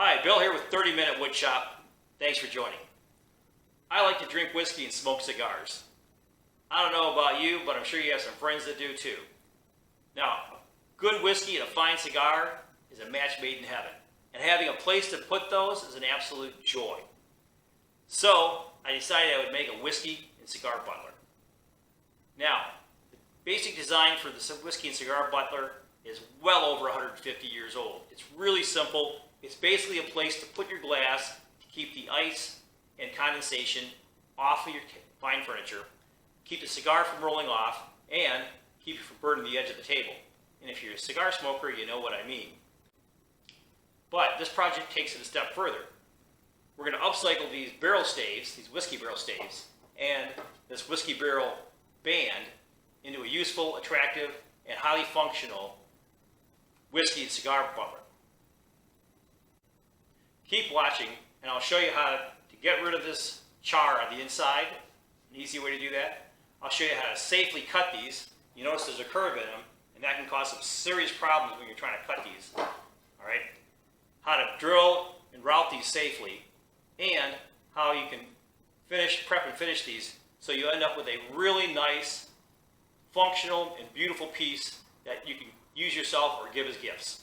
Hi, Bill here with 30 Minute Wood Shop. Thanks for joining. I like to drink whiskey and smoke cigars. I don't know about you, but I'm sure you have some friends that do too. Now, good whiskey and a fine cigar is a match made in heaven, and having a place to put those is an absolute joy. So, I decided I would make a Whiskey and Cigar Butler. Now, the basic design for the Whiskey and Cigar Butler is well over 150 years old. It's really simple. It's basically a place to put your glass to keep the ice and condensation off of your fine furniture, keep the cigar from rolling off, and keep it from burning the edge of the table. And if you're a cigar smoker, you know what I mean. But this project takes it a step further. We're going to upcycle these barrel staves, these whiskey barrel staves, and this whiskey barrel band into a useful, attractive, and highly functional whiskey and cigar butler. Keep watching, and I'll show you how to get rid of this char on the inside. An easy way to do that. I'll show you how to safely cut these. You notice there's a curve in them, and that can cause some serious problems when you're trying to cut these. All right? How to drill and route these safely, and how you can prep and finish these so you end up with a really nice, functional, and beautiful piece that you can use yourself or give as gifts.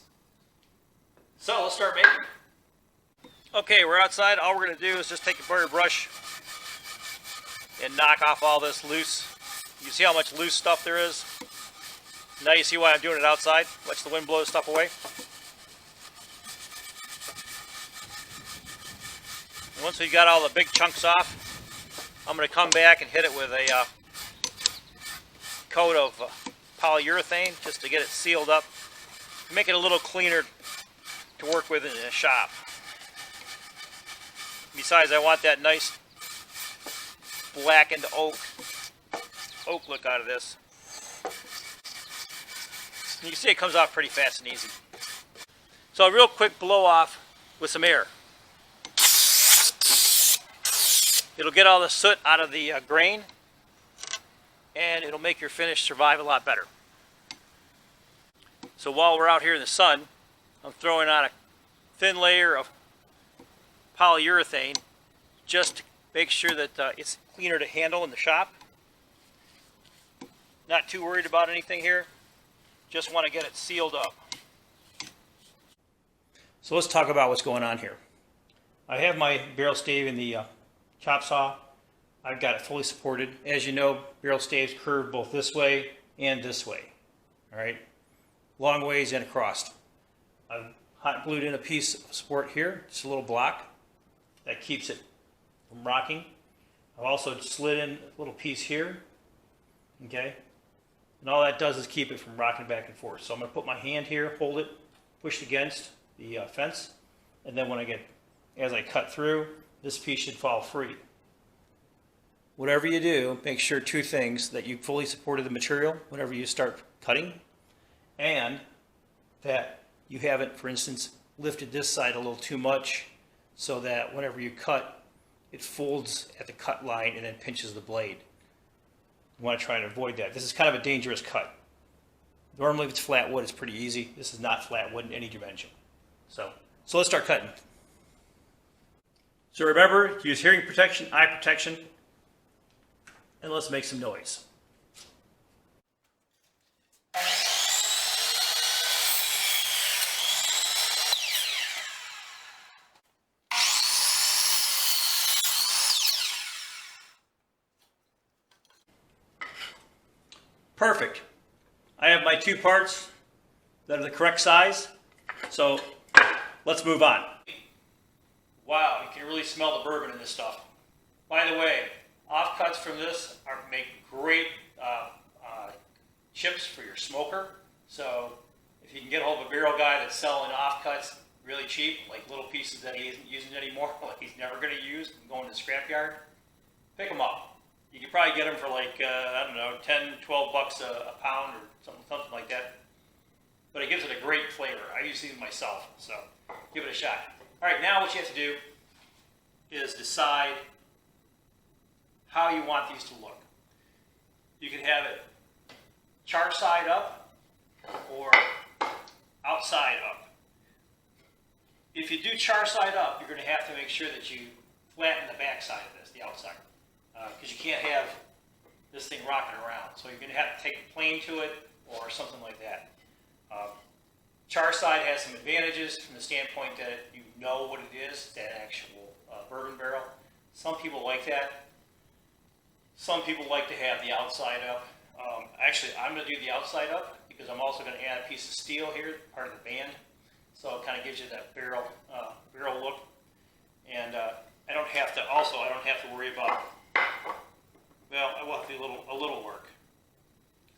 So let's start making. Okay, we're outside. All we're going to do is just take a burr brush and knock off all this loose. You see how much loose stuff there is? Now you see why I'm doing it outside. Watch the wind blow stuff away. And once we got all the big chunks off, I'm going to come back and hit it with a coat of polyurethane just to get it sealed up, make it a little cleaner to work with in a shop. Besides, I want that nice blackened oak look out of this. And you can see it comes off pretty fast and easy. So a real quick blow off with some air. It'll get all the soot out of the grain, and it'll make your finish survive a lot better. So while we're out here in the sun, I'm throwing on a thin layer of polyurethane just to make sure that it's cleaner to handle in the shop. Not too worried about anything here, just want to get it sealed up. So let's talk about what's going on here. I have my barrel stave in the chop saw. I've got it fully supported. As you know, barrel staves curve both this way and this way. All right, long ways and across. I've hot glued in a piece of support here, just a little block that keeps it from rocking. I've also slid in a little piece here, okay? And all that does is keep it from rocking back and forth. So I'm going to put my hand here, hold it, push it against the fence, and then as I cut through, this piece should fall free. Whatever you do, make sure two things: that you fully supported the material whenever you start cutting, and that you haven't, for instance, lifted this side a little too much so that whenever you cut, it folds at the cut line and then pinches the blade. You want to try and avoid that. This is kind of a dangerous cut. Normally if it's flat wood, it's pretty easy. This is not flat wood in any dimension. So let's start cutting. So remember, use hearing protection, eye protection, and let's make some noise. Perfect. I have my two parts that are the correct size, so let's move on. Wow, you can really smell the bourbon in this stuff. By the way, offcuts from this make great chips for your smoker. So if you can get a hold of a barrel guy that's selling offcuts really cheap, like little pieces that he isn't using anymore, like he's never going to use, and going to the scrapyard, pick them up. You can probably get them for like, I don't know, 10, 12 bucks a pound or something like that. But it gives it a great flavor. I use these myself, so give it a shot. All right, now what you have to do is decide how you want these to look. You can have it char side up or outside up. if you do char side up, you're going to have to make sure that you flatten the back side of this, the outside, because you can't have this thing rocking around. So you're going to have to take a plane to it or something like that. Char side has some advantages from the standpoint that you know what it is, that actual bourbon barrel. Some people like that. Some people like to have the outside up. Actually, I'm going to do the outside up because I'm also going to add a piece of steel here, part of the band. So it kind of gives you that barrel look. And I don't have to worry about, well, I will have to do a little work.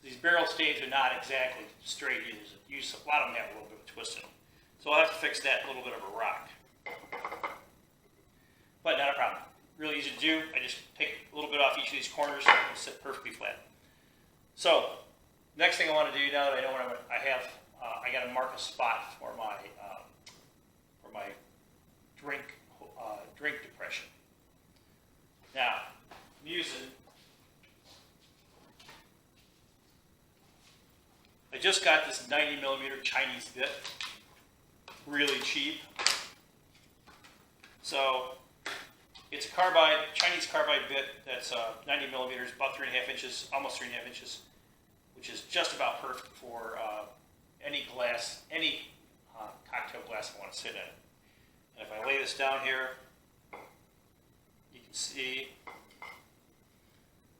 These barrel staves are not exactly straight either. A lot of them have a little bit of a twist in them. So I'll have to fix that little bit of a rock. But not a problem. Really easy to do. I just take a little bit off each of these corners and sit perfectly flat. So next thing I want to do now that I know what I got to mark a spot for my drink depression. Now I'm using. I just got this 90mm Chinese bit, really cheap. So it's a Chinese carbide bit that's 90mm, about 3.5 inches, almost 3.5 inches, which is just about perfect for any glass, any cocktail glass I want to sit in. And if I lay this down here, you can see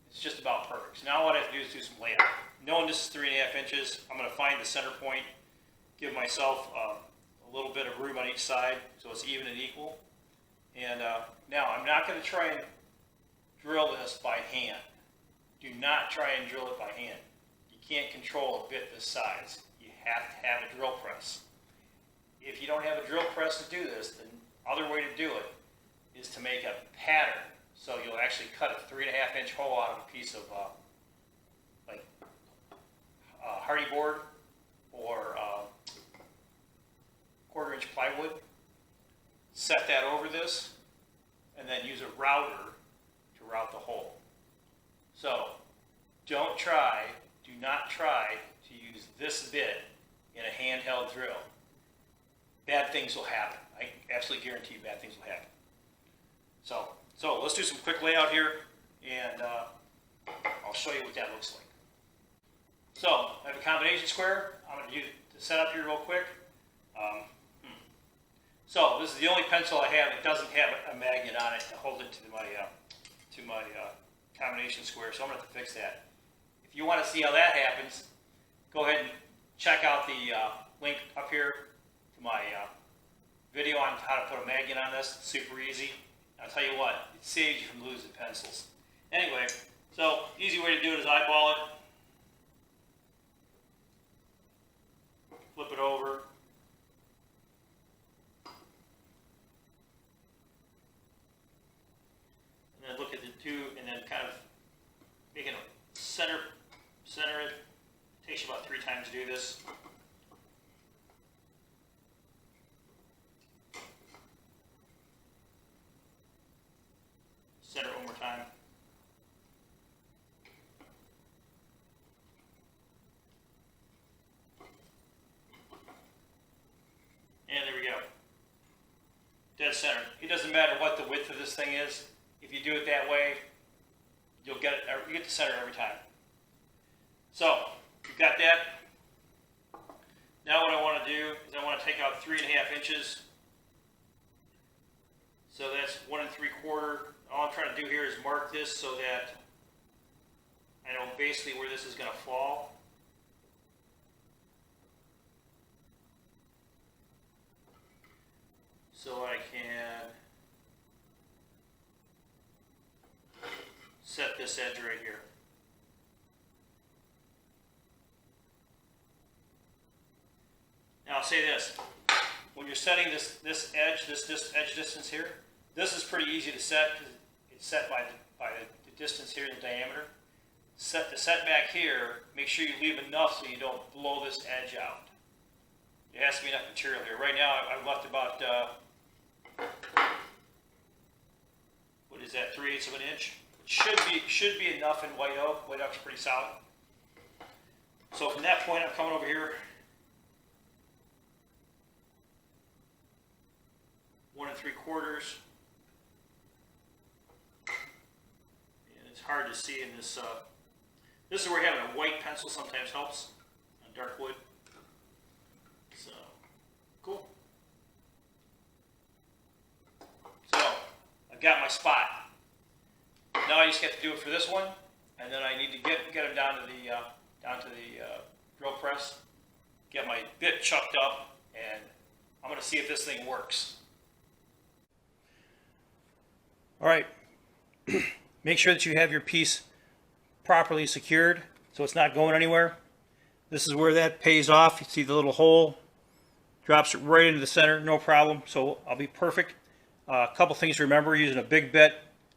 it's just about perfect. So now what I have to do is do some layout. Knowing this is 3.5 inches, I'm going to find the center point, give myself a little bit of room on each side so it's even and equal. And now I'm not going to try and drill this by hand. Do not try and drill it by hand. You can't control a bit this size. You have to have a drill press. If you don't have a drill press to do this, the other way to do it is to make a pattern. So you'll actually cut a 3.5 inch hole out of a piece of hardy board or 1/4 inch plywood. Set that over this, and then use a router to route the hole. So do not try to use this bit in a handheld drill. Bad things will happen. I absolutely guarantee you bad things will happen. So let's do some quick layout here, and I'll show you what that looks like. So I have a combination square. I'm going to use it to set up here real quick. So this is the only pencil I have that doesn't have a magnet on it to hold it to my combination square. So I'm going to have to fix that. If you want to see how that happens, go ahead and check out the link up here to my video on how to put a magnet on this. It's super easy. I'll tell you what, it saves you from losing pencils. Anyway, so easy way to do it is eyeball it, flip it over, and then look at the two, and then kind of make it center it. Takes you about 3 times to do this. Center it one more time. And there we go. Dead center. It doesn't matter what the width of this thing is. If you do it that way, you'll get it. You get the center every time. So you've got that. Now what I want to do is I want to take out 3.5 inches. So that's 1 3/4. All I'm trying to do here is mark this so that I know basically where this is going to fall. So I can set this edge right here. Now I'll say this, when you're setting this edge distance here, this is pretty easy to set because it's set by the distance here in the diameter. Set the setback here, make sure you leave enough so you don't blow this edge out. There has to be enough material here. Right now I've left about, what is that, 3/8 of an inch? It should be enough in white oak. White oak's pretty solid. So from that point I'm coming over here. 1 3/4. And it's hard to see in this. This is where having a white pencil sometimes helps on dark wood. So, cool. So, I've got my spot. Now I just have to do it for this one, and then I need to get them down to the drill press, get my bit chucked up, and I'm going to see if this thing works. All right. Make sure that you have your piece properly secured so it's not going anywhere. This is where that pays off. You see the little hole, drops it right into the center, no problem. So I'll be perfect. A couple things to remember: using a big bit,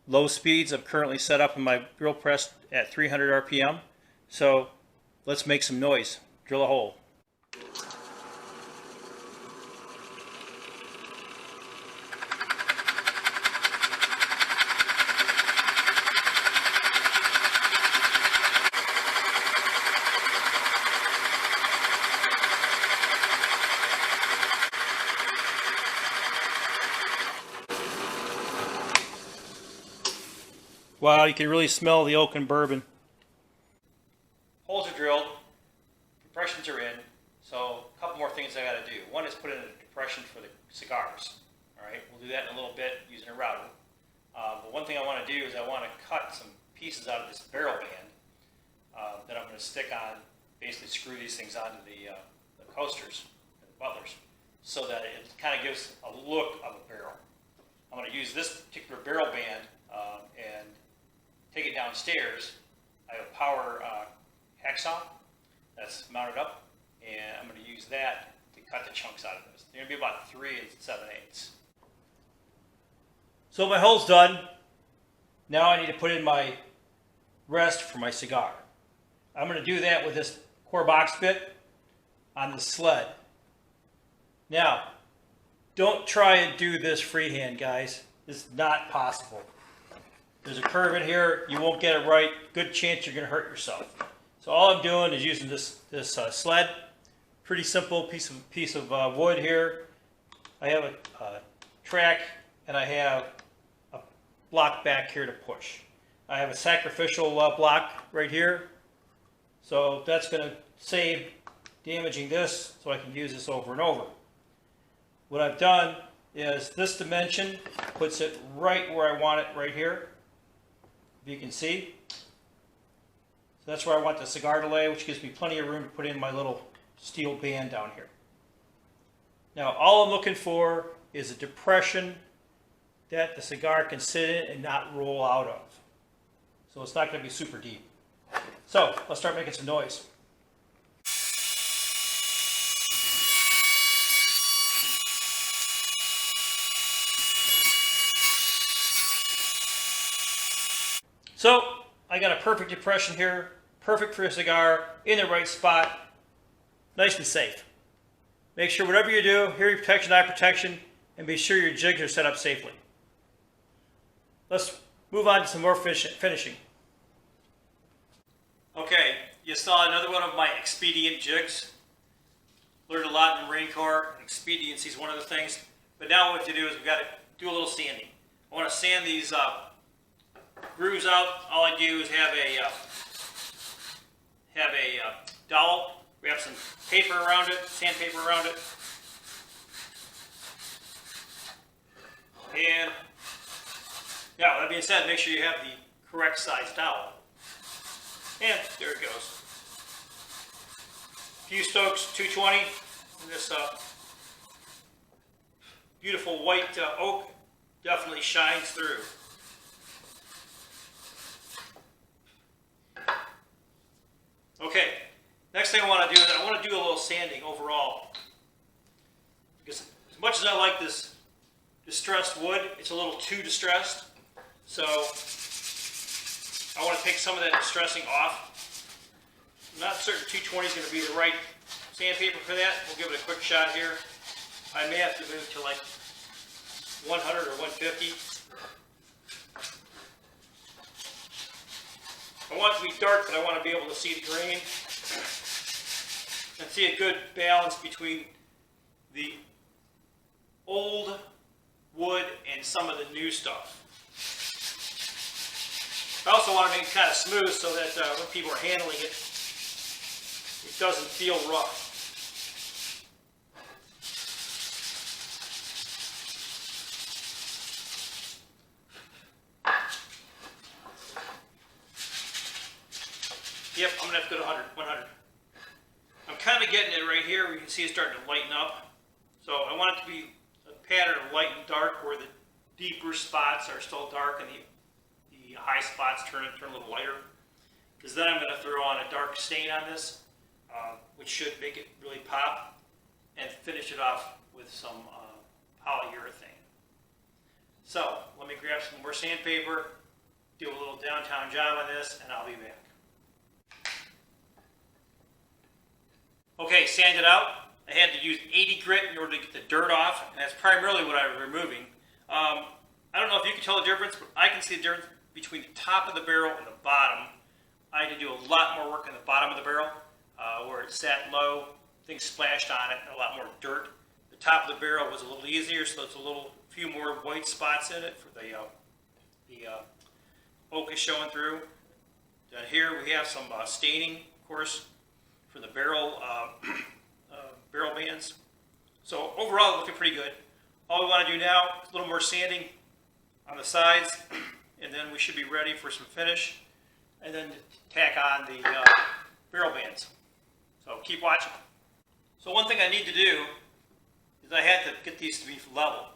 low speeds. I'm currently set up in my drill press at 300 RPM. So let's make some noise. Drill a hole. Wow, you can really smell the oak and bourbon. Holes are drilled, depressions are in, so a couple more things I got to do. One is put in a depression for the cigars. All right, we'll do that in a little bit using a router. But one thing I want to do is I want to cut some pieces out of this barrel band that I'm going to stick on, basically screw these things onto the coasters, the butlers, so that it kind of gives a look of a barrel. I'm going to use this particular barrel band and take it downstairs. I have a power hacksaw that's mounted up, and I'm going to use that to cut the chunks out of this. They're going to be about 3 7/8. So my hole's done. Now I need to put in my rest for my cigar. I'm going to do that with this core box bit on the sled. Now, don't try and do this freehand, guys. It's not possible. There's a curve in here. You won't get it right. Good chance you're going to hurt yourself. So all I'm doing is using this sled. Pretty simple piece of wood here. I have a track, and I have a block back here to push. I have a sacrificial block right here. So that's going to save damaging this, so I can use this over and over. What I've done is this dimension puts it right where I want it, right here. If you can see. So that's where I want the cigar to lay, which gives me plenty of room to put in my little steel band down here. Now all I'm looking for is a depression that the cigar can sit in and not roll out of. So it's not going to be super deep. So let's start making some noise. So I got a perfect depression here, perfect for a cigar, in the right spot, nice and safe. Make sure whatever you do, hearing protection, eye protection, and be sure your jigs are set up safely. Let's move on to some more finishing. Okay, you saw another one of my expedient jigs. Learned a lot in the Marine Corps. Expediency is one of the things. But now what we have to do is we've got to do a little sanding. I want to sand these grooves out. All I do is have a dowel. We have some paper around it, sandpaper around it. And yeah, that being said, make sure you have the correct size dowel. And there it goes. Few Stokes 220. And this beautiful white oak definitely shines through. Okay, next thing I want to do is I want to do a little sanding overall. Because as much as I like this distressed wood, it's a little too distressed. So I want to take some of that distressing off. I'm not certain 220 is going to be the right sandpaper for that. We'll give it a quick shot here. I may have to move to like 100 or 150. I want it to be dark, but I want to be able to see the grain and see a good balance between the old wood and some of the new stuff. I also want to make it kind of smooth so that when people are handling it, it doesn't feel rough. Yep, I'm going to have to go to 100. I'm kind of getting it right here where you can see it's starting to lighten up. So I want it to be a pattern of light and dark where the deeper spots are still dark and the high spots turn a little lighter. Because then I'm going to throw on a dark stain on this, which should make it really pop, and finish it off with some polyurethane. So let me grab some more sandpaper, do a little downtown job on this, and I'll be back. Okay, sand it out. I had to use 80 grit in order to get the dirt off, and that's primarily what I was removing. I don't know if you can tell the difference, but I can see the difference between the top of the barrel and the bottom. I had to do a lot more work in the bottom of the barrel, where it sat low, things splashed on it, and a lot more dirt. The top of the barrel was a little easier, so there's a few more white spots in it for the oak is showing through. Down here we have some staining, of course, for the barrel barrel bands. So overall, looking pretty good. All we want to do now is a little more sanding on the sides, and then we should be ready for some finish, and then tack on the barrel bands. So keep watching. So one thing I need to do is I had to get these to be level.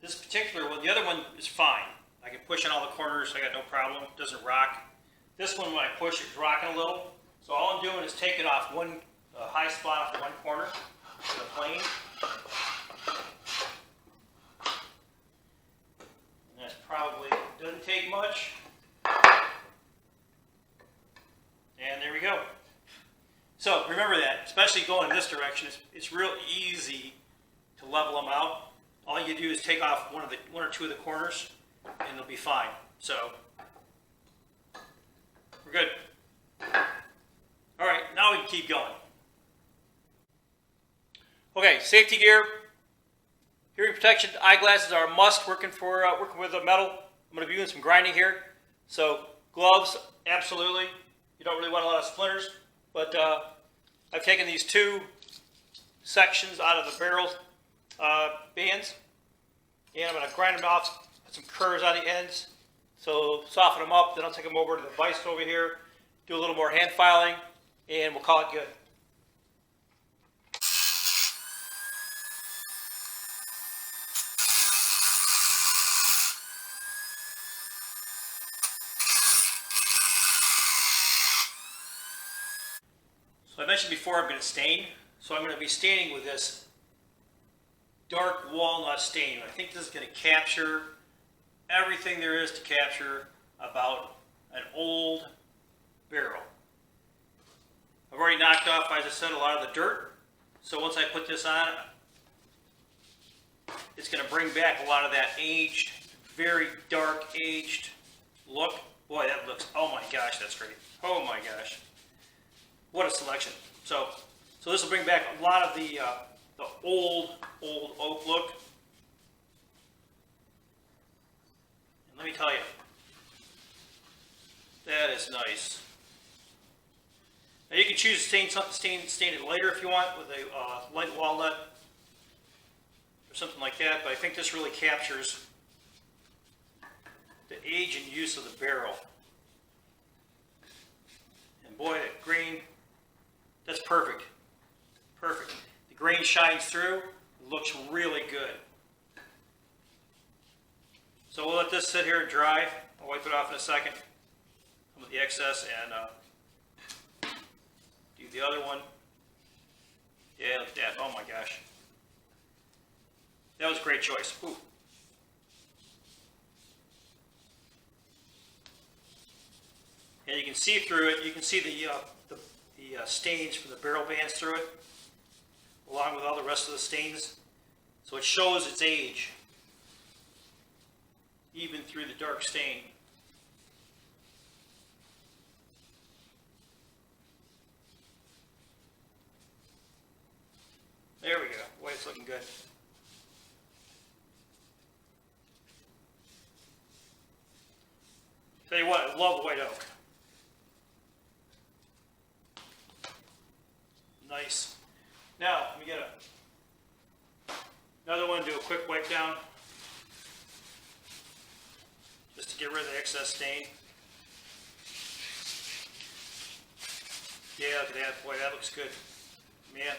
This particular one, the other one is fine. I can push in all the corners, I got no problem, it doesn't rock. This one, when I push, it's rocking a little. So all I'm doing is taking off one high spot off one corner of the plane. And that's probably, doesn't take much. And there we go. So remember that, especially going in this direction, it's real easy to level them out. All you do is take off one or two of the corners, and it'll be fine. So we're good. All right, now we can keep going. Okay, safety gear, hearing protection, eyeglasses are a must. Working with the metal. I'm going to be doing some grinding here. So gloves, absolutely. You don't really want a lot of splinters, but I've taken these two sections out of the barrel bands, and I'm going to grind them off, put some curves on the ends, so soften them up. Then I'll take them over to the vise over here, do a little more hand filing, and we'll call it good. So I mentioned before I'm going to stain, so I'm going to be staining with this dark walnut stain. I think this is going to capture everything there is to capture about an old barrel. I've already knocked off, as I said, a lot of the dirt. So once I put this on, it's going to bring back a lot of that aged, very dark aged look. Boy, that looks, oh my gosh, that's great. Oh my gosh. What a selection. So this will bring back a lot of the old oak look. And let me tell you, that is nice. Now you can choose to stain it lighter if you want with a light walnut or something like that, but I think this really captures the age and use of the barrel. And boy, that green, that's perfect. Perfect. The grain shines through, it looks really good. So we'll let this sit here and dry. I'll wipe it off in a second. Some of the excess and do the other one. Yeah, look at that. Oh my gosh. That was a great choice. Ooh. And you can see through it, you can see the stains from the barrel bands through it, along with all the rest of the stains. So it shows its age, even through the dark stain. There we go. Boy, it's looking good. Tell you what, I love white oak. Nice. Now, let me get another one, do a quick wipe down. Just to get rid of the excess stain. Yeah, look at that. Boy, that looks good. Man.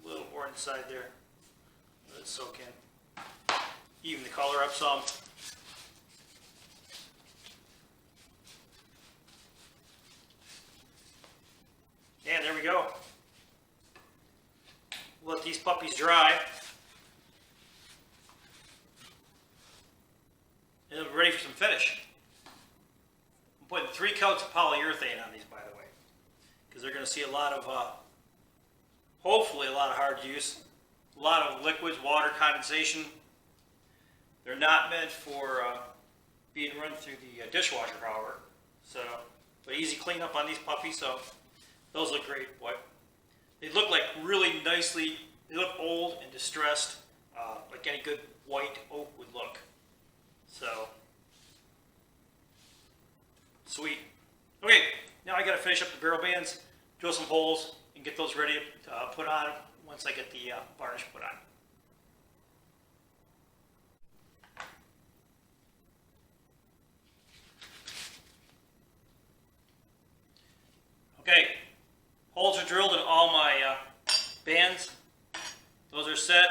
A little more inside there. Let it soak in. Even the color up some. And there we go. Let these puppies dry. And we're ready for some finish. I'm putting 3 coats of polyurethane on these, by the way, because they're going to see a lot of, hopefully a lot of hard use, a lot of liquids, water, condensation. They're not meant for being run through the dishwasher, however. So, but easy cleanup on these puppies. So those look great. What? They look like really nicely. They look old and distressed, like any good white oak would look. So, sweet. Okay, now I got to finish up the barrel bands, drill some holes, and get those ready to put on once I get the varnish put on. Okay, holes are drilled in all my bands. Those are set.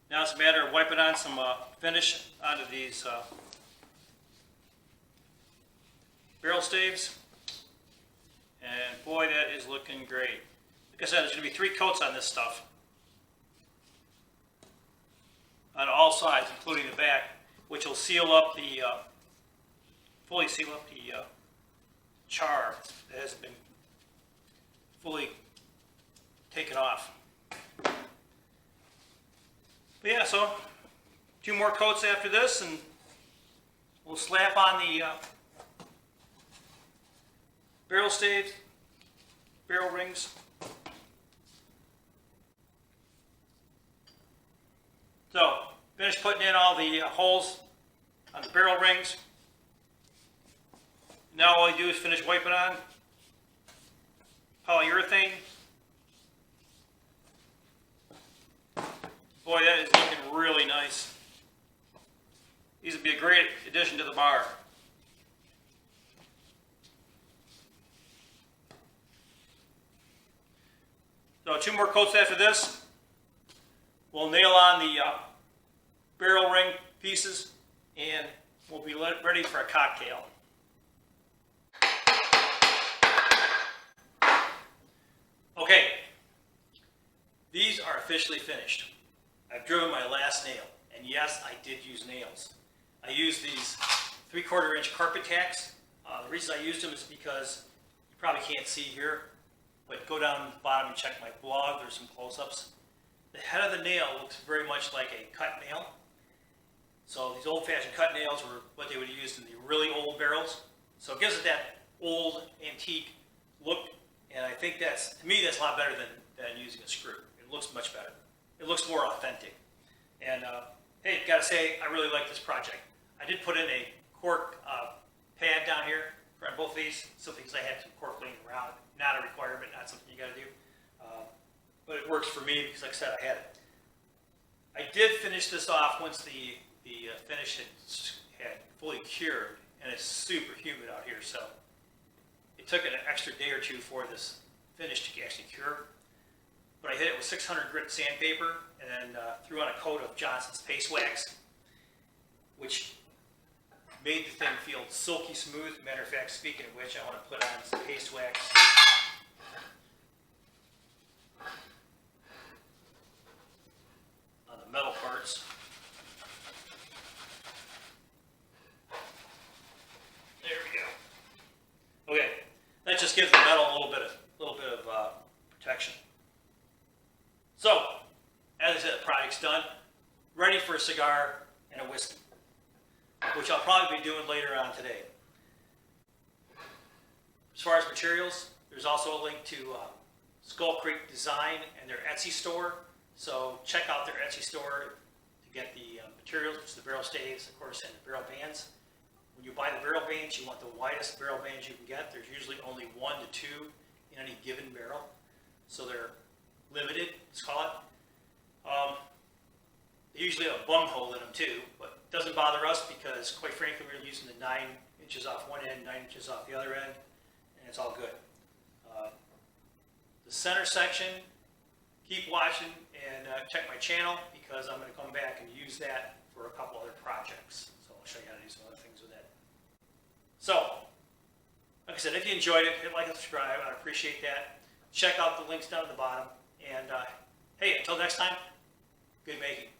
Now it's a matter of wiping on some finish onto these barrel staves. And boy, that is looking great. Like I said, there's going to be 3 coats on this stuff. On all sides, including the back, which will seal up the, fully seal up the char that hasn't been fully taken off. But yeah, so 2 more coats after this, and we'll slap on the barrel staves, barrel rings. So, finish putting in all the holes on the barrel rings. Now all I do is finish wiping on polyurethane. Boy, that is looking really nice. These would be a great addition to the bar. So 2 more coats after this. We'll nail on the barrel ring pieces, and we'll be ready for a cocktail. Okay, these are officially finished. I've driven my last nail, and yes, I did use nails. I used these 3/4 inch carpet tacks. The reason I used them is because you probably can't see here, but go down to the bottom and check my blog. There's some close-ups. The head of the nail looks very much like a cut nail. So these old-fashioned cut nails were what they would have used in the really old barrels. So it gives it that old antique look, and I think that's, to me, that's a lot better than using a screw. It looks much better. It looks more authentic. And hey, gotta say, I really like this project. I did put in a cork pad down here for both of these, simply because I had some cork laying around. Not a requirement, not something you gotta do. But it works for me because, like I said, I had it. I did finish this off once the finish had fully cured, and it's super humid out here, so it took an extra day or 2 for this finish to actually cure. But I hit it with 600 grit sandpaper, and then threw on a coat of Johnson's paste wax, which made the thing feel silky smooth. Matter of fact, speaking of which, I want to put on some paste wax. On the metal parts. There we go. Okay, that just gives the metal a little bit of protection. So, as I said, the project's done. Ready for a cigar and a whiskey, which I'll probably be doing later on today. As far as materials, there's also a link to Skull Creek Design and their Etsy store. So check out their Etsy store to get the materials, which is the barrel staves, of course, and the barrel bands. When you buy the barrel bands, you want the widest barrel bands you can get. There's usually only 1 to 2 in any given barrel, so they're limited, let's call it. They usually have a bung hole in them too, but it doesn't bother us because, quite frankly, we're using the 9 inches off one end, 9 inches off the other end, and it's all good. The center section, keep watching and check my channel because I'm going to come back and use that for a couple other projects. So I'll show you how to do some other things with that. So, like I said, if you enjoyed it, hit like and subscribe. I'd appreciate that. Check out the links down at the bottom. And hey, until next time, good making.